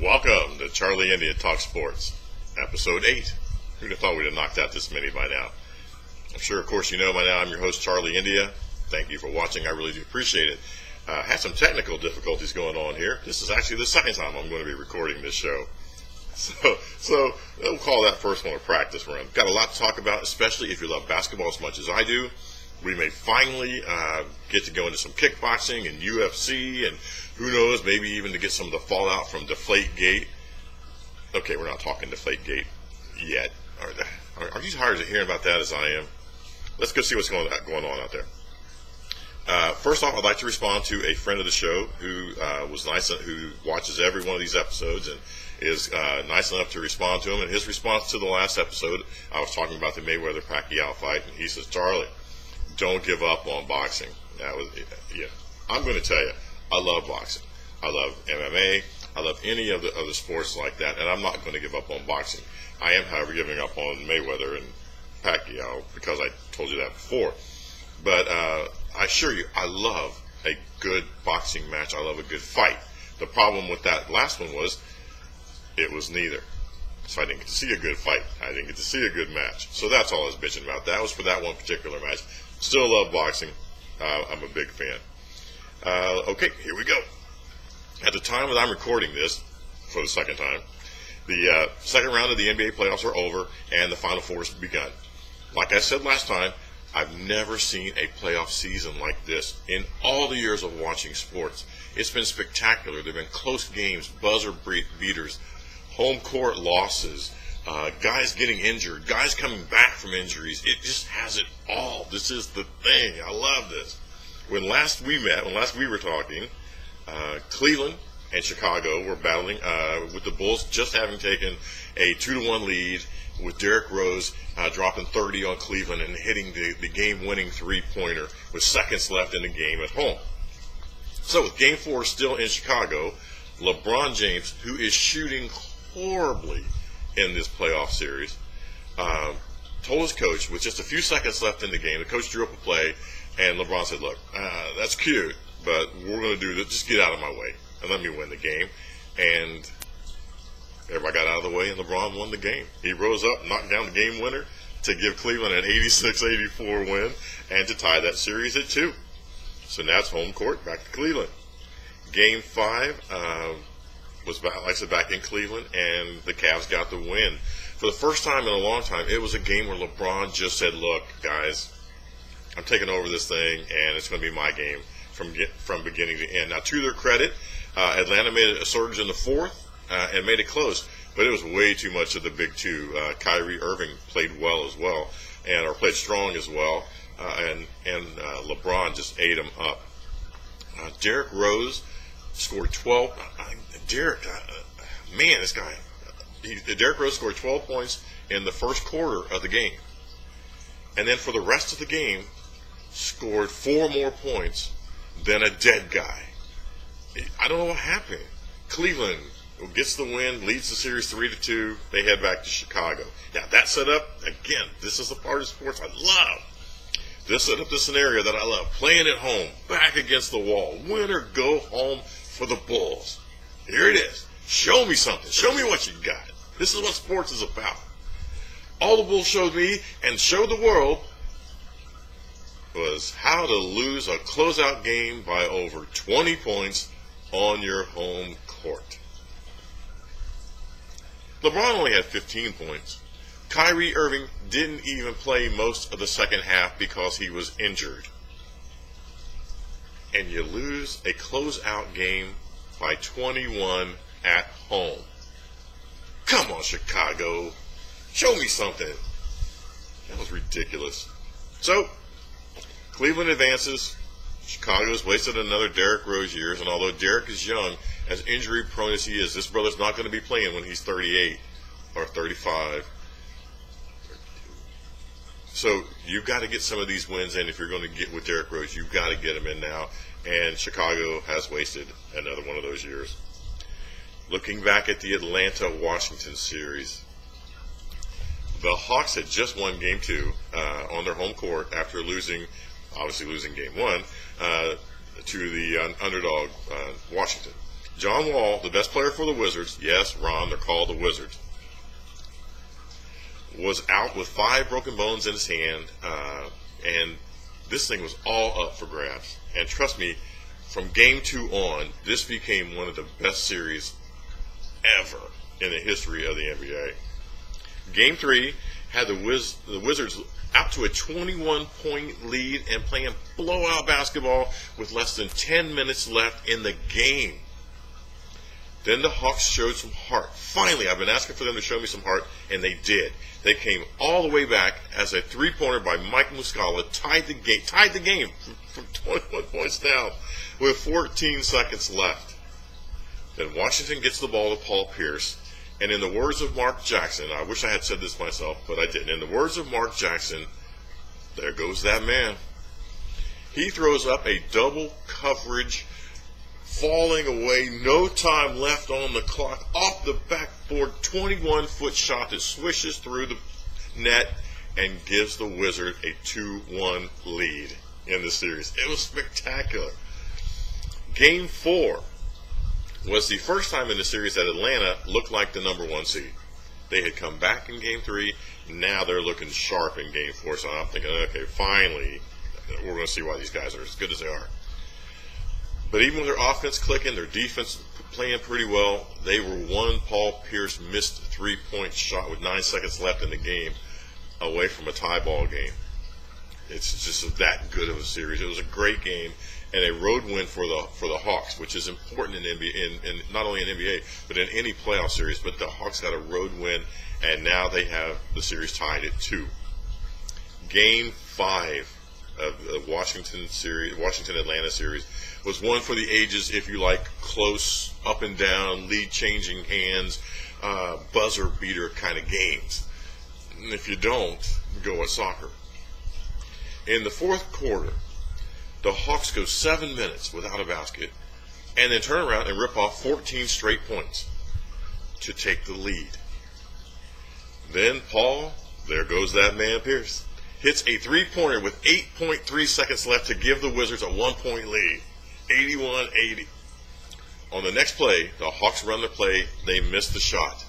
Welcome to Charlie India Talk Sports, Episode 8. Who'd have thought we'd have knocked out this many by now? I'm sure, of course, you know by now I'm your host, Charlie India. Thank you for watching. I really do appreciate it. Had some technical difficulties going on here. This is actually the second time I'm going to be recording this show. So we'll call that first one a practice run. Got a lot to talk about, especially if you love basketball as much as I do. We may finally get to go into some kickboxing and UFC, and who knows, maybe even to get some of the fallout from Deflategate. Okay, we're not talking Deflategate yet. Are you tired of hearing about that as I am? Let's go see what's going on out there. First off, I'd like to respond to a friend of the show who was nice, who watches every one of these episodes and is nice enough to respond to them. And his response to the last episode, I was talking about the Mayweather-Pacquiao fight, and he says, "Charlie, don't give up on boxing." I'm going to tell you, I love boxing. I love MMA. I love any of the other sports like that, and I'm not going to give up on boxing. I am, however, giving up on Mayweather and Pacquiao because I told you that before. But I assure you, I love a good boxing match. I love a good fight. The problem with that last one was it was neither. So I didn't get to see a good fight. I didn't get to see a good match. So that's all I was bitching about. That was for that one particular match. Still love boxing. I'm a big fan. Okay, here we go. At the time that I'm recording this, for the second time, the second round of the NBA playoffs are over, and the Final Four has begun. Like I said last time, I've never seen a playoff season like this in all the years of watching sports. It's been spectacular. There have been close games, buzzer beaters, home court losses, guys getting injured, guys coming back from injuries. It just has it all. This is the thing. I love this. When last we were talking, Cleveland and Chicago were battling with the Bulls just having taken a 2-1 lead, with Derrick Rose dropping 30 on Cleveland and hitting the game-winning three-pointer with seconds left in the game at home. So with Game 4 still in Chicago, LeBron James, who is shooting horribly in this playoff series, told his coach, with just a few seconds left in the game, the coach drew up a play, and LeBron said, "Look, that's cute, but we're going to do this. Just get out of my way and let me win the game." And everybody got out of the way, and LeBron won the game. He rose up, knocked down the game winner to give Cleveland an 86-84 win and to tie that series at 2. So now it's home court, back to Cleveland. Game 5 was back, like I said, back in Cleveland, and the Cavs got the win. For the first time in a long time, it was a game where LeBron just said, "Look, guys, I'm taking over this thing, and it's going to be my game from beginning to end." Now, to their credit, Atlanta made a surge in the fourth and made it close, but it was way too much of the big two. Kyrie Irving played well as well, or played strong as well, and LeBron just ate him up. Derrick Rose scored 12. Derrick Rose scored 12 points in the first quarter of the game, and then for the rest of the game, scored 4 more points than a dead guy. I don't know what happened. Cleveland gets the win, leads the series 3-2. They head back to Chicago. Now that set up, again, this is the part of sports I love. This set up the scenario that I love. Playing at home, back against the wall. Win or go home for the Bulls. Here it is. Show me something. Show me what you got. This is what sports is about. All the Bulls showed me and showed the world was how to lose a closeout game by over 20 points on your home court. LeBron only had 15 points. Kyrie Irving didn't even play most of the second half because he was injured. And you lose a closeout game by 21 at home. Come on, Chicago. Show me something. That was ridiculous. So, Cleveland advances. Chicago's wasted another Derrick Rose years, and although Derrick is young, as injury prone as he is, this brother's not going to be playing when he's 38 or 35. So you've got to get some of these wins in. If you're going to get with Derrick Rose, you've got to get him in now. And Chicago has wasted another one of those years. Looking back at the Atlanta-Washington series, the Hawks had just won Game 2 on their home court after obviously losing Game 1 to the underdog Washington. John Wall, the best player for the Wizards, yes, Ron, they're called the Wizards, was out with 5 broken bones in his hand, and this thing was all up for grabs. And trust me, from Game 2 on, this became one of the best series ever in the history of the NBA. Game 3 had the Wizards out to a 21-point lead and playing blowout basketball with less than 10 minutes left in the game. Then the Hawks showed some heart. Finally, I've been asking for them to show me some heart, and they did. They came all the way back as a 3-pointer by Mike Muscala tied the game from 21 points down with 14 seconds left. Then Washington gets the ball to Paul Pierce, and in the words of Mark Jackson, I wish I had said this myself, but I didn't. In the words of Mark Jackson, there goes that man. He throws up a double coverage, falling away, no time left on the clock, off the backboard, 21-foot shot that swishes through the net and gives the Wizard a 2-1 lead in the series. It was spectacular. Game 4 was the first time in the series that Atlanta looked like the number 1 seed. They had come back in Game 3. Now they're looking sharp in Game 4. So I'm thinking, okay, finally, we're going to see why these guys are as good as they are. But even with their offense clicking, their defense playing pretty well, they were one Paul Pierce missed 3-point shot with 9 seconds left in the game away from a tie ball game. It's just that good of a series. It was a great game and a road win for the Hawks, which is important in NBA, in not only in NBA but in any playoff series. But the Hawks got a road win, and now they have the series tied at 2. Game 5 of the Washington-Atlanta series was one for the ages, if you like, close, up and down, lead-changing hands, buzzer-beater kind of games. And if you don't, go with soccer. In the fourth quarter, the Hawks go 7 minutes without a basket and then turn around and rip off 14 straight points to take the lead. Then Paul, there goes that man Pierce, hits a 3-pointer with 8.3 seconds left to give the Wizards a 1-point lead, 81-80. On the next play, the Hawks run the play. They miss the shot.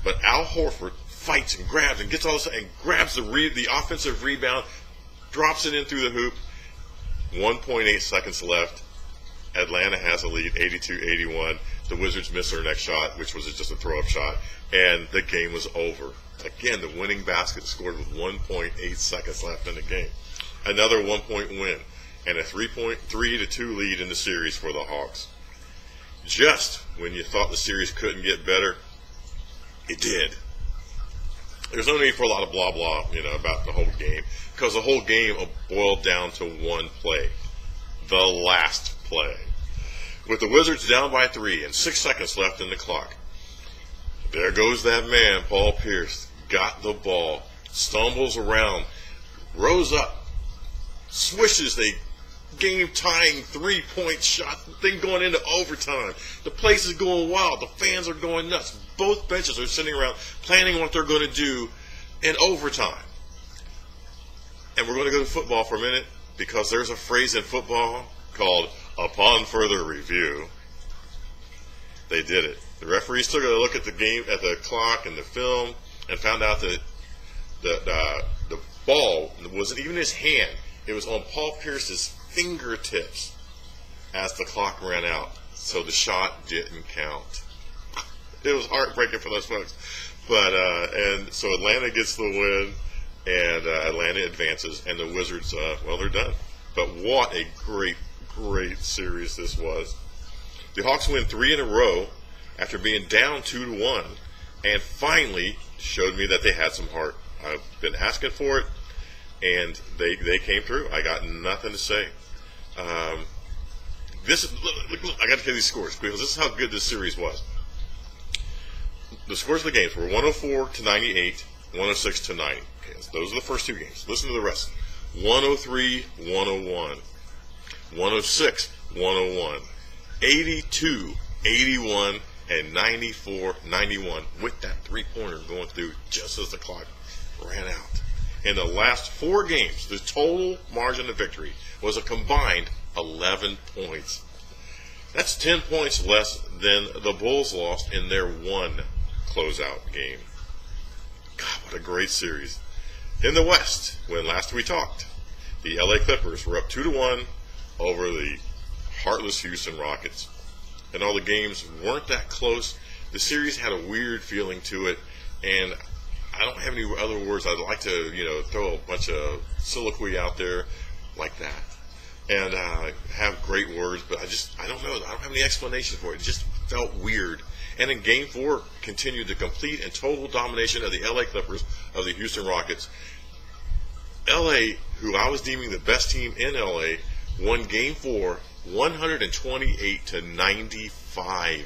But Al Horford fights and grabs and gets all this and grabs the offensive rebound, drops it in through the hoop. 1.8 seconds left. Atlanta has a lead, 82-81. The Wizards miss their next shot, which was just a throw-up shot, and the game was over. Again, the winning basket scored with 1.8 seconds left in the game. Another 1-point win, and a 3-2 lead in the series for the Hawks. Just when you thought the series couldn't get better, it did. There's no need for a lot of blah blah, about the whole game, because the whole game boiled down to one play, the last play. With the Wizards down by 3 and 6 seconds left in the clock, there goes that man, Paul Pierce, got the ball, stumbles around, rose up, swishes the game-tying 3-point shot, the thing going into overtime. The place is going wild. The fans are going nuts. Both benches are sitting around planning what they're going to do in overtime. And we're going to go to football for a minute, because there's a phrase in football called upon further review. They did it. The referees took a look at the game, at the clock and the film, and found out that the ball wasn't even in his hand. It was on Paul Pierce's fingertips as the clock ran out. So the shot didn't count. It was heartbreaking for those folks. But and so Atlanta gets the win, and Atlanta advances, and the Wizards, they're done. But what a great series this was. The Hawks win 3 in a row after being down 2-1, and finally showed me that they had some heart. I've been asking for it, and they came through. I got nothing to say. I got to tell you these scores, because this is how good this series was. The scores of the games were 104-98, 106-90. Okay, so those are the first 2 games. Listen to the rest. 103-101, 106-101, 82-81, and 94-91, with that 3-pointer going through just as the clock ran out. In the last 4 games, the total margin of victory was a combined 11 points. That's 10 points less than the Bulls lost in their one closeout game. God, what a great series. In the West, when last we talked, the LA Clippers were up 2-1 over the heartless Houston Rockets. And all the games weren't that close. The series had a weird feeling to it, and I don't have any other words. I'd like to, throw a bunch of soliloquy out there like that and have great words, but I don't know. I don't have any explanation for it. It just felt weird. And in Game 4, continued the complete and total domination of the LA Clippers of the Houston Rockets. LA, who I was deeming the best team in LA, won Game 4 128-95.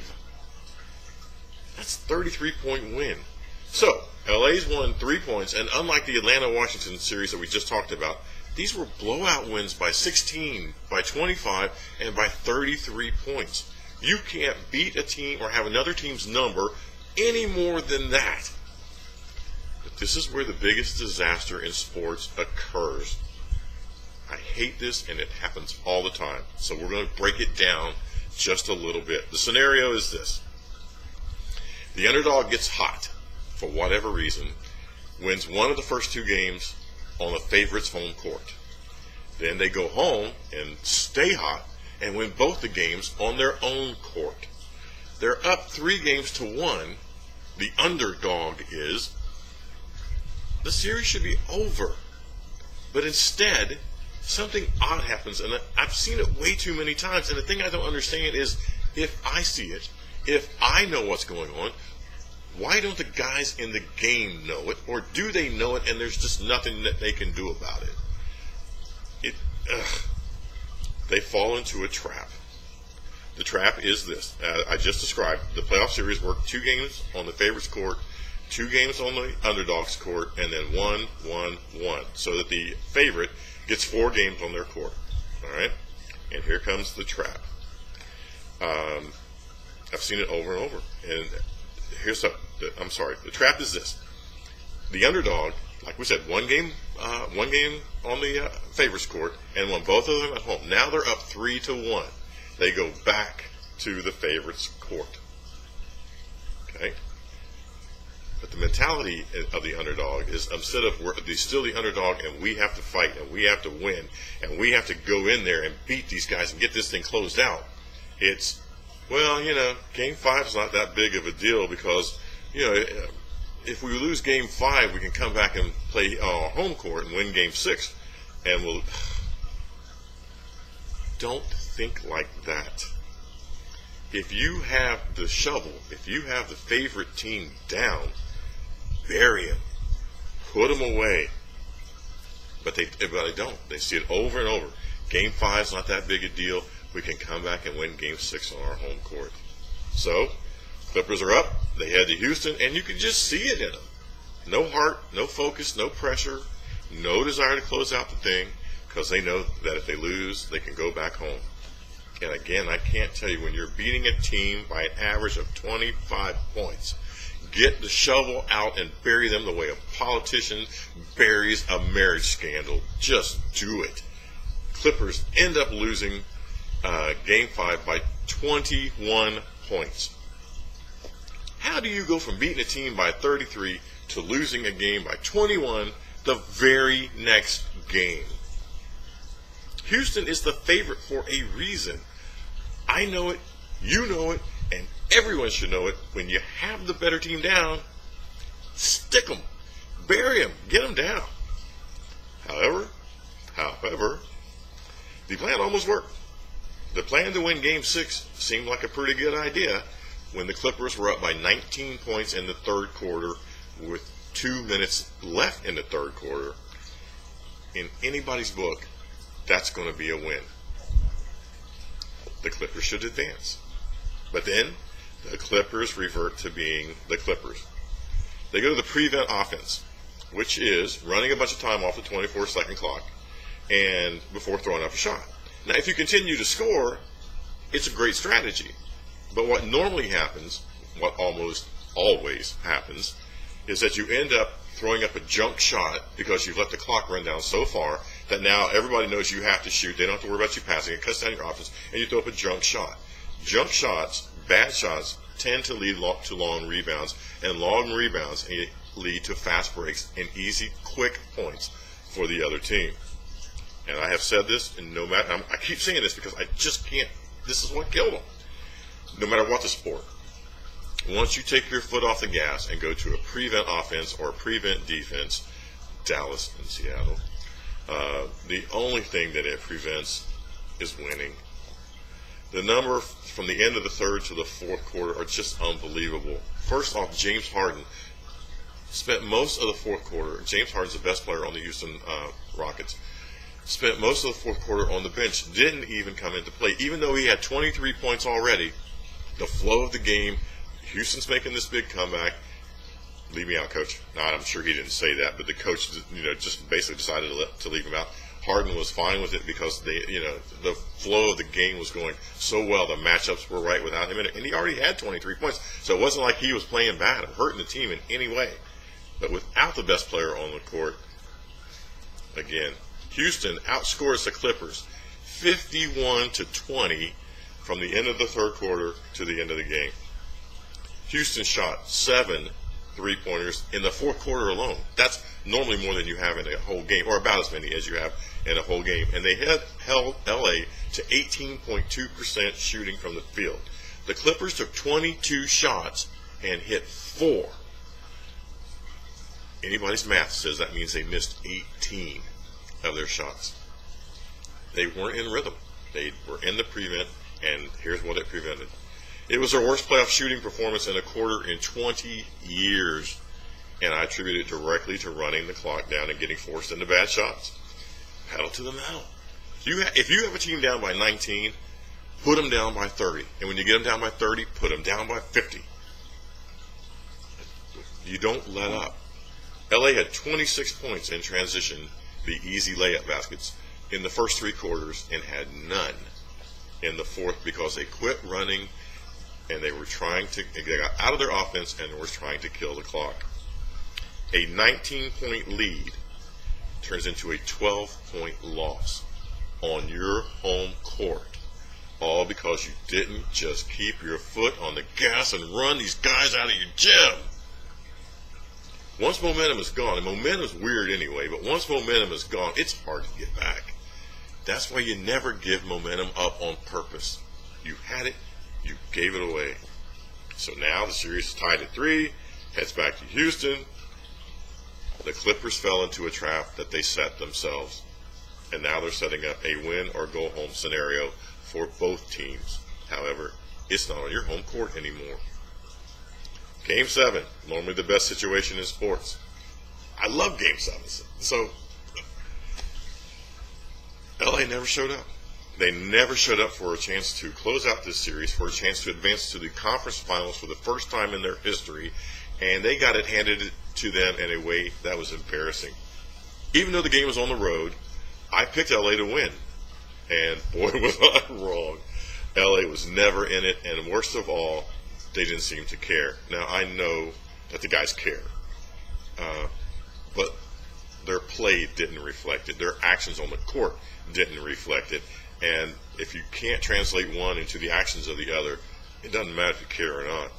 That's a 33-point win. So, LA's won 3 points, and unlike the Atlanta-Washington series that we just talked about, these were blowout wins by 16, by 25, and by 33 points. You can't beat a team or have another team's number any more than that. But this is where the biggest disaster in sports occurs. I hate this, and it happens all the time. So we're going to break it down just a little bit. The scenario is this. The underdog gets hot for whatever reason, wins one of the first 2 games on the favorite's home court. Then they go home and stay hot and win both the games on their own court. They're up 3-1. The underdog is. The series should be over. But instead, something odd happens, and I've seen it way too many times, and the thing I don't understand is, if I see it, if I know what's going on, why don't the guys in the game know it, or do they know it and there's just nothing that they can do about it? They fall into a trap. The trap is this. I just described the playoff series worked 2 games on the favorite's court, 2 games on the underdog's court, and then 1-1-1, so that the favorite gets 4 games on their court. All right? And here comes the trap. I've seen it over and over. And here's the trap is this. The underdog, like we said, one game on the favorites court, and won both of them at home. Now they're up 3-1. They go back to the favorites court. Okay? But the mentality of the underdog is, instead of we're still the underdog and we have to fight and we have to win and we have to go in there and beat these guys and get this thing closed out, it's, well, Game 5 is not that big of a deal because, if we lose Game 5, we can come back and play our home court and win Game 6. And we'll... Don't think like that. If you have the shovel, if you have the favorite team down, bury them. Put them away. But they don't. They see it over and over. Game 5 is not that big a deal. We can come back and win Game 6 on our home court. So, Clippers are up. They head to Houston, and you can just see it in them. No heart, no focus, no pressure, no desire to close out the thing, because they know that if they lose, they can go back home. And again, I can't tell you, when you're beating a team by an average of 25 points, get the shovel out and bury them the way a politician buries a marriage scandal. Just do it. Clippers end up losing Game 5 by 21 points. How do you go from beating a team by 33 to losing a game by 21 the very next game? Houston is the favorite for a reason. I know it, you know it, and everyone should know it. When you have the better team down, stick them, bury them, get them down. However, the plan almost worked. The plan to win Game 6 seemed like a pretty good idea when the Clippers were up by 19 points in the third quarter with 2 minutes left in the third quarter. In anybody's book, that's going to be a win. The Clippers should advance. But then, the Clippers revert to being the Clippers. They go to the prevent offense, which is running a bunch of time off the 24-second clock and before throwing up a shot. Now, if you continue to score, it's a great strategy. But what normally happens, what almost always happens, is that you end up throwing up a junk shot because you've let the clock run down so far that now everybody knows you have to shoot. They don't have to worry about you passing. It cuts down your offense, and you throw up a junk shot. junk shots, bad shots, tend to lead to long rebounds, and long rebounds lead to fast breaks and easy, quick points for the other team. And I have said this, and no matter, I keep saying this because I just can't, this is what killed them. No matter what the sport, once you take your foot off the gas and go to a prevent offense or a prevent defense, Dallas and Seattle, the only thing that it prevents is winning. The number from the end of the third to the fourth quarter are just unbelievable. First off, James Harden spent most of the fourth quarter. James Harden's the best player on the Houston Rockets. Spent most of the fourth quarter on the bench. Didn't even come into play. Even though he had 23 points already, the flow of the game, Houston's making this big comeback. Leave me out, coach. Now, I'm sure he didn't say that, but the coach, just basically decided to leave him out. Harden was fine with it because the flow of the game was going so well. The matchups were right without him in it, and he already had 23 points. So it wasn't like he was playing bad or hurting the team in any way. But without the best player on the court, again, Houston outscores the Clippers 51-20 from the end of the third quarter to the end of the game. Houston shot 7 3-pointers in the fourth quarter alone. That's normally more than you have in a whole game, or about as many as you have in a whole game. And they held LA to 18.2% shooting from the field. The Clippers took 22 shots and hit 4. Anybody's math says that means they missed 18 of their shots. They weren't in rhythm. They were in the prevent, and here's what it prevented. It was their worst playoff shooting performance in a quarter in 20 years, and I attribute it directly to running the clock down and getting forced into bad shots. Pedal to the metal. If you have a team down by 19, put them down by 30. And when you get them down by 30, put them down by 50. You don't let up. LA had 26 points in transition, the easy layup baskets, in the first 3 quarters, and had none in the fourth because they quit running and they got out of their offense and were trying to kill the clock. A 19-point lead turns into a 12-point loss on your home court, all because you didn't just keep your foot on the gas and run these guys out of your gym. Once momentum is gone, and momentum is weird anyway, but once momentum is gone, it's hard to get back. That's why you never give momentum up on purpose. You had it, you gave it away. So now the series is tied at 3, heads back to Houston. The Clippers fell into a trap that they set themselves, and now they're setting up a win or go home scenario for both teams. However, it's not on your home court anymore. Game 7, normally the best situation in sports. I love Game 7s. So, LA never showed up. They never showed up for a chance to close out this series, for a chance to advance to the conference finals for the first time in their history, and they got it handed to them in a way that was embarrassing. Even though the game was on the road, I picked LA to win, and boy was I wrong. LA was never in it, and worst of all, they didn't seem to care. Now, I know that the guys care, but their play didn't reflect it. Their actions on the court didn't reflect it. And if you can't translate one into the actions of the other, it doesn't matter if you care or not.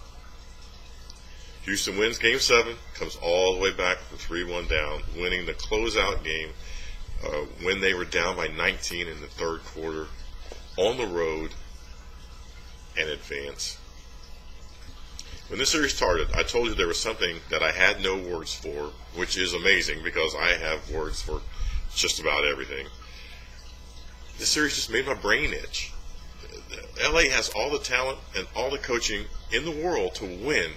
Houston wins Game 7, comes all the way back from 3-1 down, winning the closeout game when they were down by 19 in the third quarter on the road and advance. When this series started, I told you there was something that I had no words for, which is amazing because I have words for just about everything. This series just made my brain itch. LA has all the talent and all the coaching in the world to win,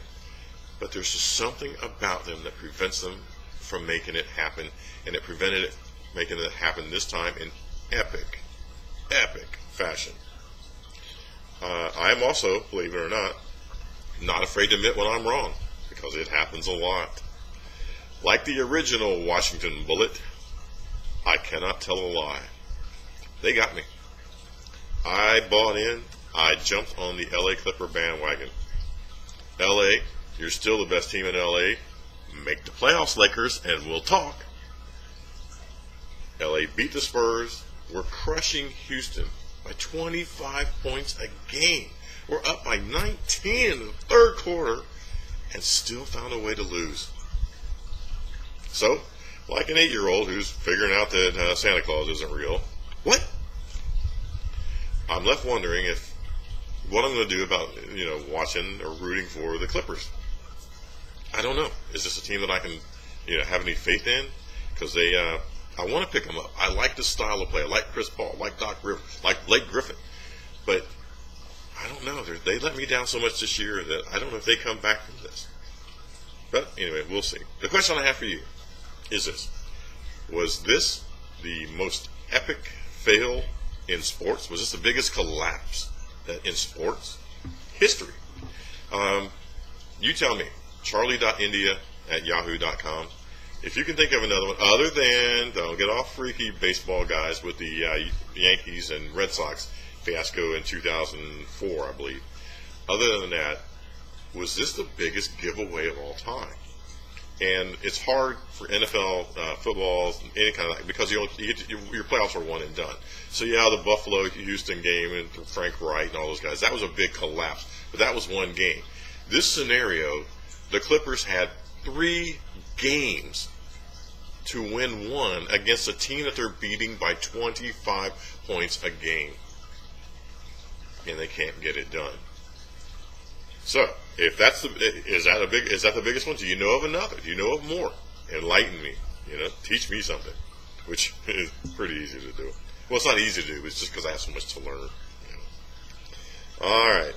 but there's just something about them that prevents them from making it happen, and it prevented it making it happen this time in epic fashion. I am also, believe it or not afraid to admit when I'm wrong, because it happens a lot. Like the original Washington Bullet, I cannot tell a lie. They got me. I bought in. I jumped on the LA Clipper bandwagon. LA, you're still the best team in LA. Make the playoffs, Lakers, and we'll talk. LA beat the Spurs. We're crushing Houston by 25 points a game. were up by 19 in the third quarter and still found a way to lose. So, like an 8-year-old who's figuring out that Santa Claus isn't real, what? I'm left wondering what I'm going to do about watching or rooting for the Clippers. I don't know. Is this a team that I can have any faith in? Because I want to pick them up. I like the style of play. I like Chris Paul. I like Doc Rivers. I like Blake Griffin. But I don't know. They let me down so much this year that I don't know if they come back from this. But anyway, we'll see. The question I have for you is this. Was this the most epic fail in sports? Was this the biggest collapse in sports history? You tell me. Charlie.india@yahoo.com. If you can think of another one, other than, don't get off freaky baseball guys with the Yankees and Red Sox fiasco in 2004, I believe. Other than that, was this the biggest giveaway of all time? And it's hard for NFL football, any kind of, because your playoffs are one and done. So yeah, the Buffalo-Houston game and Frank Wright and all those guys, that was a big collapse. But that was one game. This scenario, the Clippers had 3 games to win one against a team that they're beating by 25 points a game. And they can't get it done. So, if that's is that the biggest one? Do you know of another? Do you know of more? Enlighten me. Teach me something, which is pretty easy to do. Well, it's not easy to do. It's just because I have so much to learn. All right,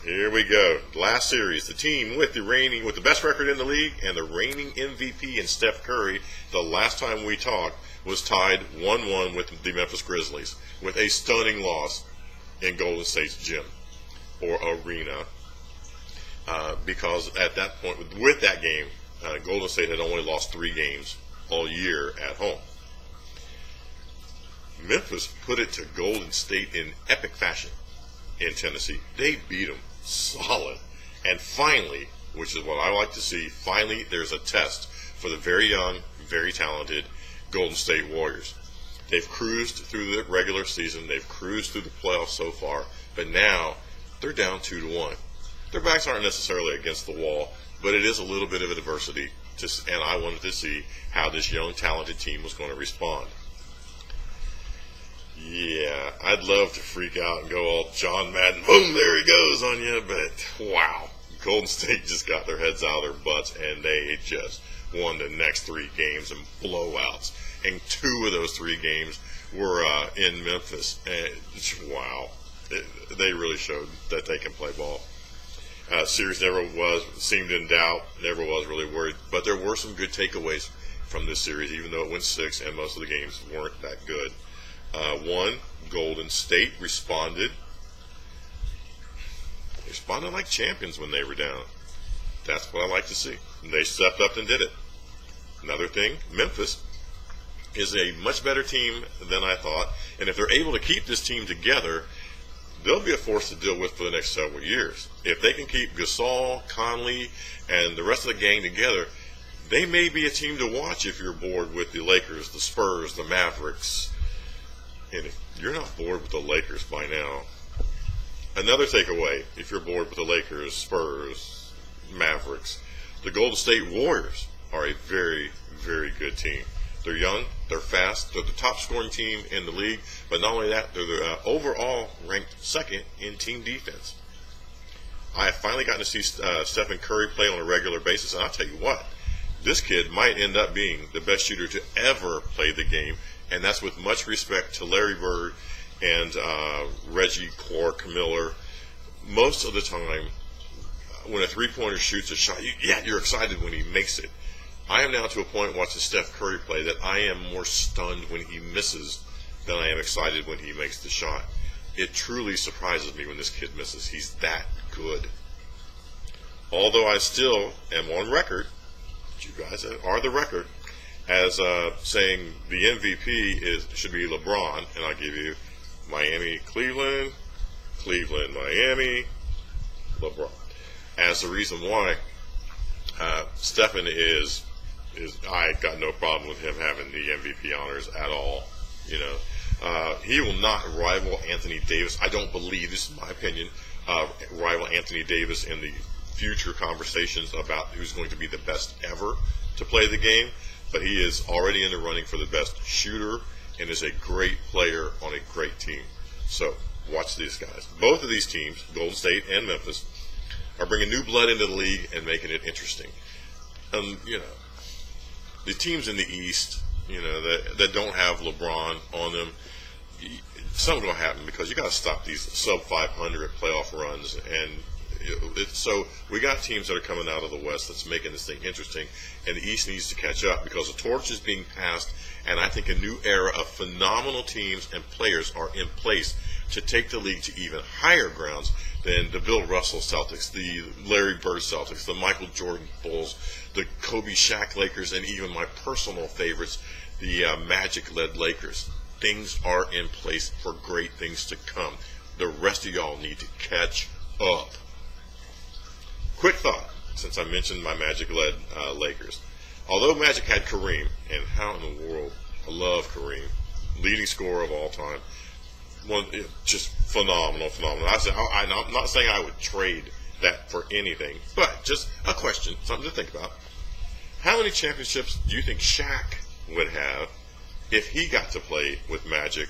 here we go. Last series, the team with the best record in the league and the reigning MVP in Steph Curry. The last time we talked was tied 1-1 with the Memphis Grizzlies with a stunning loss in Golden State's gym or arena. Because at that point, with that game, Golden State had only lost 3 games all year at home. Memphis put it to Golden State in epic fashion in Tennessee. They beat them solid. And finally, which is what I like to see, finally there's a test for the very young, very talented Golden State Warriors. They've cruised through the regular season. They've cruised through the playoffs so far. But now they're down 2-1. Their backs aren't necessarily against the wall, but it is a little bit of adversity. And I wanted to see how this young, talented team was going to respond. Yeah, I'd love to freak out and go all John Madden, boom, there he goes on you, but wow. Golden State just got their heads out of their butts, and they just won the next 3 games in blowouts. And 2 of those 3 games were in Memphis. And wow, they really showed that they can play ball. Series never seemed in doubt, never was really worried. But there were some good takeaways from this series, even though it went 6 and most of the games weren't that good. One, Golden State responded like champions when they were down. That's what I like to see. And they stepped up and did it. Another thing, Memphis is a much better team than I thought. And if they're able to keep this team together, they'll be a force to deal with for the next several years. If they can keep Gasol, Conley, and the rest of the gang together, they may be a team to watch if you're bored with the Lakers, the Spurs, the Mavericks. And if you're not bored with the Lakers by now, another takeaway, if you're bored with the Lakers, Spurs, Mavericks, the Golden State Warriors are a very, very good team. They're young, they're fast, they're the top scoring team in the league, but not only that, they're the overall ranked 2nd in team defense. I have finally gotten to see Stephen Curry play on a regular basis, and I'll tell you what, this kid might end up being the best shooter to ever play the game, and that's with much respect to Larry Bird and Reggie Clark Miller. Most of the time, when a three-pointer shoots a shot, you're excited when he makes it. I am now to a point watching Steph Curry play that I am more stunned when he misses than I am excited when he makes the shot. It truly surprises me when this kid misses. He's that good. Although I still am on record, you guys are the record, as saying the MVP should be LeBron, and I'll give you Miami, Cleveland, Cleveland, Miami, LeBron. As the reason why Stephen is I got no problem with him having the MVP honors at all. He will not rival Anthony Davis. I don't believe, this is my opinion, rival Anthony Davis in the future conversations about who's going to be the best ever to play the game. But he is already in the running for the best shooter and is a great player on a great team. So watch these guys. Both of these teams, Golden State and Memphis, are bringing new blood into the league and making it interesting. The teams in the East, that don't have LeBron on them, something will happen because you got to stop these sub 500 playoff runs. And so we got teams that are coming out of the West that's making this thing interesting, and the East needs to catch up because the torch is being passed, and I think a new era of phenomenal teams and players are in place to take the league to even higher grounds than the Bill Russell Celtics, the Larry Bird Celtics, the Michael Jordan Bulls, the Kobe Shaq Lakers, and even my personal favorites, the Magic-led Lakers. Things are in place for great things to come. The rest of y'all need to catch up. Quick thought, since I mentioned my Magic-led Lakers. Although Magic had Kareem, and how in the world, I love Kareem, leading scorer of all time, just phenomenal. I'm not saying I would trade that for anything, but just a question, something to think about. How many championships do you think Shaq would have if he got to play with Magic,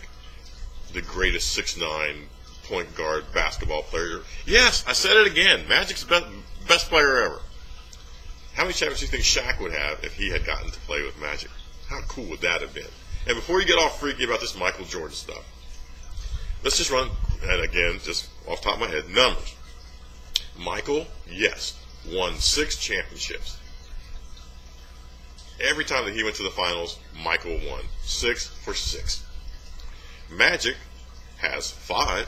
the greatest 6'9" point guard basketball player? Yes, I said it again. Magic's best player ever. How many championships do you think Shaq would have if he had gotten to play with Magic? How cool would that have been? And before you get all freaky about this Michael Jordan stuff, let's just run, and again, just off the top of my head, numbers. Michael, yes, won 6 championships. Every time that he went to the finals, Michael won. 6 for 6. Magic has 5,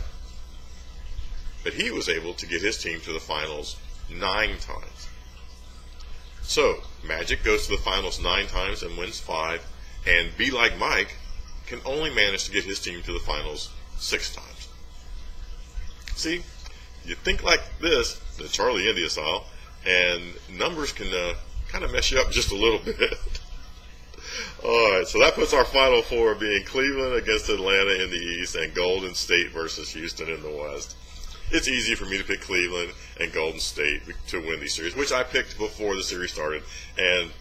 but he was able to get his team to the finals 9 times. So, Magic goes to the finals 9 times and wins 5, and Be Like Mike can only manage to get his team to the finals 6 times. See, you think like this, the Charlie India style, and numbers can kind of mess you up just a little bit. All right, so that puts our Final Four being Cleveland against Atlanta in the East and Golden State versus Houston in the West. It's easy for me to pick Cleveland and Golden State to win these series, which I picked before the series started, and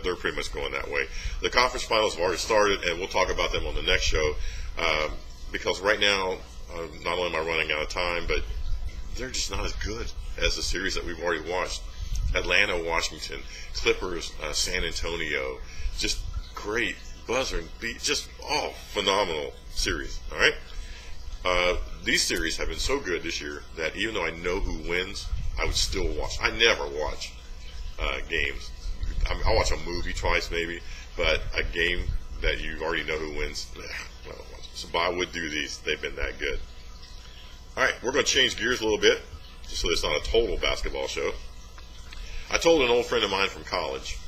they're pretty much going that way. The conference finals have already started, and we'll talk about them on the next show, because right now, not only am I running out of time, but they're just not as good as the series that we've already watched. Atlanta, Washington, Clippers, San Antonio, just great buzzer and beat, just all phenomenal series. All right, these series have been so good this year that even though I know who wins, I would still watch. I never watch games. I'll watch a movie twice maybe, but a game that you already know who wins, I don't watch. So but I would do these. They've been that good. All right, we're going to change gears a little bit, just so it's not a total basketball show. I told an old friend of mine from college,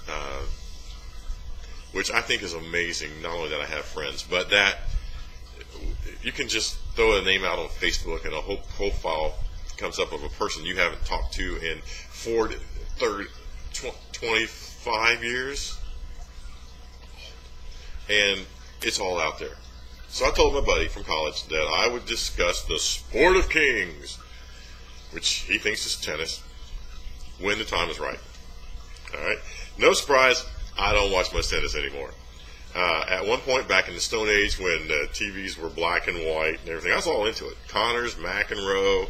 which I think is amazing, not only that I have friends, but that you can just throw a name out on Facebook and a whole profile comes up of a person you haven't talked to in 25 years, and it's all out there. So I told my buddy from college that I would discuss the sport of kings, which he thinks is tennis, when the time is right. All right. No surprise, I don't watch much tennis anymore. At one point back in the Stone Age when TVs were black and white and everything, I was all into it. Connors, McEnroe,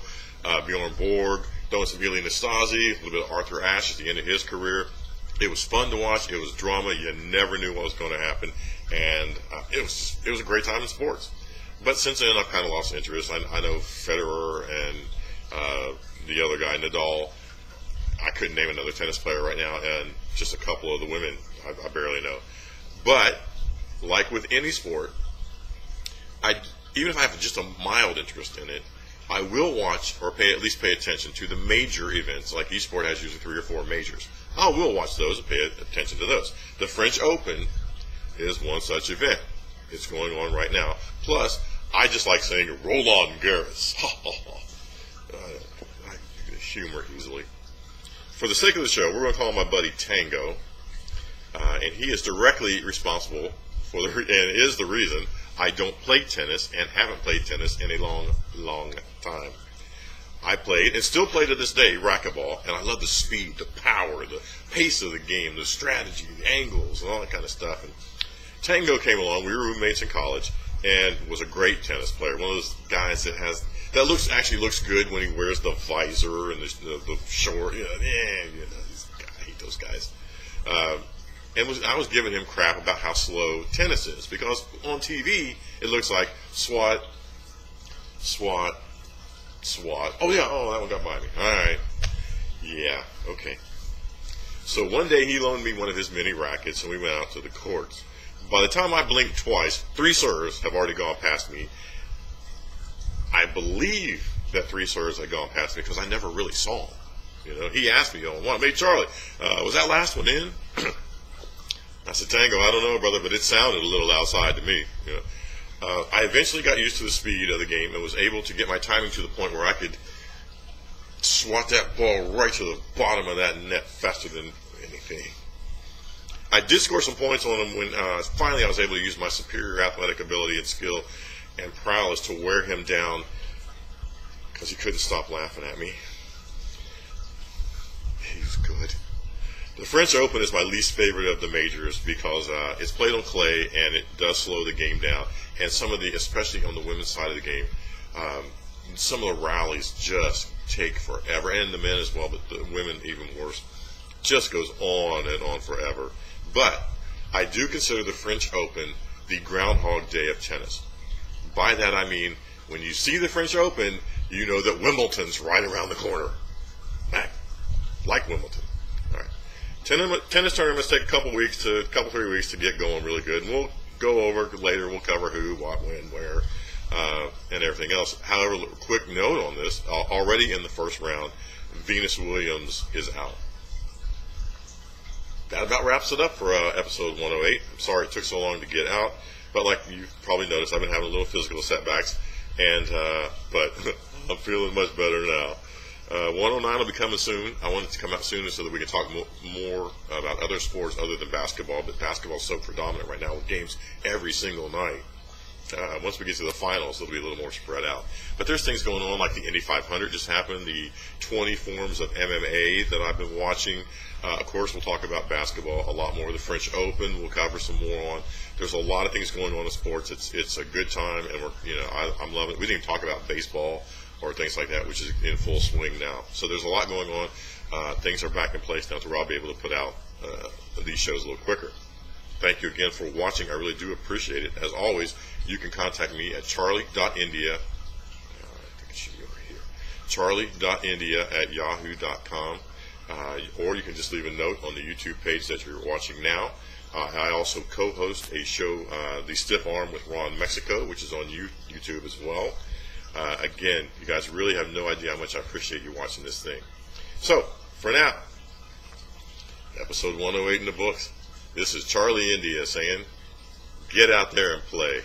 Bjorn Borg, Don Seville Nastasi, a little bit of Arthur Ashe at the end of his career. It was fun to watch. It was drama. You never knew what was going to happen. And it was a great time in sports. But since then, I've kind of lost interest. I know Federer and the other guy, Nadal. I couldn't name another tennis player right now, and just a couple of the women I barely know. But like with any sport, even if I have just a mild interest in it, I will watch or at least pay attention to the major events. Like each sport has usually 3 or 4 majors. I will watch those and pay attention to those. The French Open is one such event. It's going on right now. Plus, I just like saying Roland Garros. I humor easily. For the sake of the show, we're going to call my buddy Tango, and he is directly responsible for and is the reason I don't play tennis and haven't played tennis in a long, long time. I played and still play to this day racquetball, and I love the speed, the power, the pace of the game, the strategy, the angles, and all that kind of stuff. And Tango came along. We were roommates in college, and was a great tennis player. One of those guys that actually looks good when he wears the visor and the short. I hate those guys. I was giving him crap about how slow tennis is, because on TV it looks like swat. Oh yeah, that one got by me. All right, yeah, okay. So one day he loaned me one of his mini rackets, and we went out to the courts. By the time I blinked twice, 3 serves have already gone past me. I believe that 3 serves had gone past me because I never really saw him. He asked me on one. Hey, Charlie, was that last one in? I said, Tango, I don't know, brother, but it sounded a little outside to me. I eventually got used to the speed of the game and was able to get my timing to the point where I could swat that ball right to the bottom of that net faster than anything. I did score some points on him when finally I was able to use my superior athletic ability and skill and prowess to wear him down, because he couldn't stop laughing at me. He was good. The French Open is my least favorite of the majors because it's played on clay and it does slow the game down. And especially on the women's side of the game, some of the rallies just take forever, and the men as well, but the women even worse. Just goes on and on forever. But I do consider the French Open the Groundhog Day of tennis. By that I mean, when you see the French Open, you know that Wimbledon's right around the corner. Like Wimbledon. All right. Tennis tournaments take a couple 3 weeks to get going really good, and we'll go over later. We'll cover who, what, when, where, and everything else. However, quick note on this: already in the first round, Venus Williams is out. That about wraps it up for episode 108. I'm sorry it took so long to get out, but like you've probably noticed, I've been having a little physical setbacks, and but I'm feeling much better now. 109 will be coming soon. I want it to come out sooner so that we can talk more about other sports other than basketball, but basketball is so predominant right now with games every single night. Once we get to the finals, it'll be a little more spread out. But there's things going on, like the Indy 500 just happened, the 20 forms of MMA that I've been watching. Of course, we'll talk about basketball a lot more. The French Open we'll cover some more on. There's a lot of things going on in sports. It's a good time, and I'm loving it. We didn't even talk about baseball or things like that, which is in full swing now. So there's a lot going on. Things are back in place now, so I'll be able to put out these shows a little quicker. Thank you again for watching. I really do appreciate it. As always, you can contact me at charlie.india. I think it should be over here. charlie.india@yahoo.com. Or you can just leave a note on the YouTube page that you're watching now. I also co-host a show, The Stiff Arm with Ron Mexico, which is on YouTube as well. Again, you guys really have no idea how much I appreciate you watching this thing. So, for now, episode 108 in the books. This is Charlie India saying, get out there and play.